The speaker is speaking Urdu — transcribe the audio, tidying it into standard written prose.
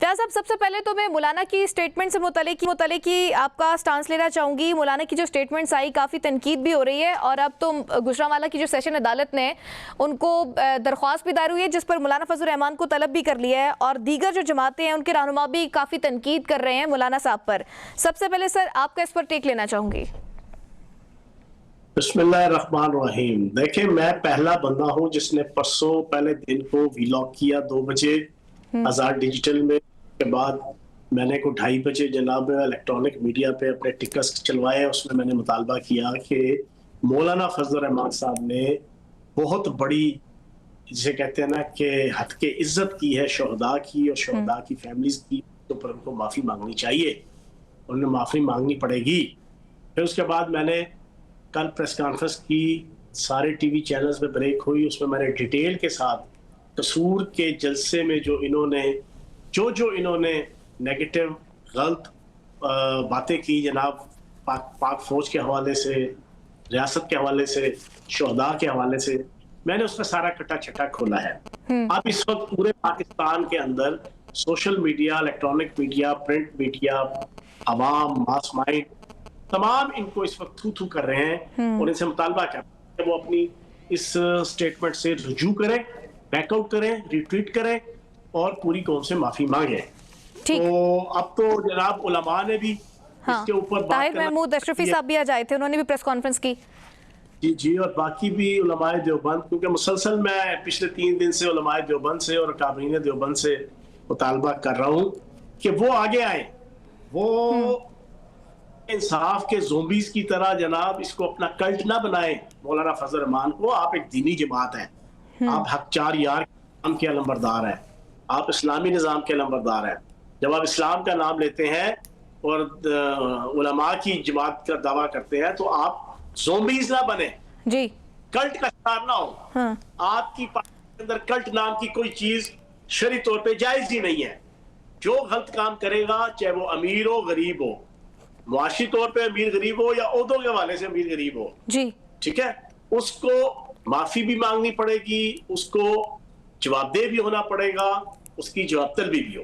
شاہ صاحب سب سے پہلے تو میں مولانا کی سٹیٹمنٹ سے متعلق آپ کا سٹانس لینا چاہوں گی. مولانا کی جو سٹیٹمنٹس آئی کافی تنقید بھی ہو رہی ہے, اور اب تو گجرانوالہ کی جو سیشن عدالت نے ان کو درخواست بھی دائر ہوئی ہے جس پر مولانا فضل الرحمان کو طلب بھی کر لیا ہے, اور دیگر جو جماعتیں ہیں ان کے رہنما بھی کافی تنقید کر رہے ہیں مولانا صاحب پر. سب سے پہلے سر آپ کا اس پر ٹیک لینا چاہوں گی. بسم اللہ الرحمن الرحیم. دیکھیں میں پہلا بندہ ہوں جس نے پرسوں پہلے دن کو ویلاگ کیا 2 بجے آزاد ڈیجیٹل میں, کے بعد میں نے کو 2:30 بجے جناب الیکٹرانک میڈیا پہ اپنے ٹکس چلوائے. اس میں نے مطالبہ کیا کہ مولانا فضل الرحمان صاحب نے بہت بڑی جسے کہتے ہیں نا کہ حد کے عزت کی ہے شہداء کی اور شہداء کی فیملیز کی, تو پر ان کو معافی مانگنی چاہیے, انہیں معافی مانگنی پڑے گی. پھر اس کے بعد میں نے کل پریس کانفرنس کی, سارے ٹی وی چینلز میں بریک ہوئی, اس میں نے ڈیٹیل کے ساتھ قصور کے جلسے میں جو انہوں نے نیگیٹو غلط باتیں کی جناب پاک فوج کے حوالے سے, ریاست کے حوالے سے, شہداء کے حوالے سے, میں نے اس کا سارا کٹا چھٹا کھولا ہے. اب اس وقت پورے پاکستان کے اندر social media, electronic media, print media, عوام, ماس مائنڈ تمام ان کو اس وقت تھو کر رہے ہیں, اور ان سے مطالبہ کرتے ہیں کہ وہ اپنی اس سٹیٹمنٹ سے رجوع کریں, بیک آؤٹ کریں, ریٹویٹ کریں اور پوری قوم سے معافی مانگیں. تو اب تو جناب علماء نے بھی اس کے اوپر بات طاہر محمود اشرفی صاحب بھی آج آئے تھے, انہوں نے بھی پریس کانفرنس کی. جی اور باقی بھی علماء دیوبند, کیونکہ مسلسل میں پچھلے 3 دن سے علماء دیوبند سے اور اکابرین دیوبند سے مطالبہ کر رہا ہوں کہ وہ آگے آئیں, وہ انصاف کے زومبیز کی طرح جناب اس کو اپنا کلٹ نہ بنائیں. مولانا فضل الرحمان کو, آپ ایک دینی جماعت ہیں, آپ حق چار یار کے علمبردار ہیں, آپ اسلامی نظام کے علمبردار ہیں. جب آپ اسلام کا نام لیتے ہیں اور علماء کی جماعت کا دعویٰ کرتے ہیں تو آپ زومبیز نہ بنیں, جی کلٹ کا شکار نہ ہو. آپ کی پارٹی کے اندر کلٹ نام کی کوئی چیز شرعی طور پہ جائز ہی نہیں ہے. جو غلط کام کرے گا, چاہے وہ امیر ہو غریب ہو, معاشی طور پہ امیر غریب ہو یا عہدوں کے حوالے سے امیر غریب ہو, جی ٹھیک ہے, اس کو معافی بھی مانگنی پڑے گی, اس کو جواب دہ بھی ہونا پڑے گا, اس کی جواب طلبی بھی ہو.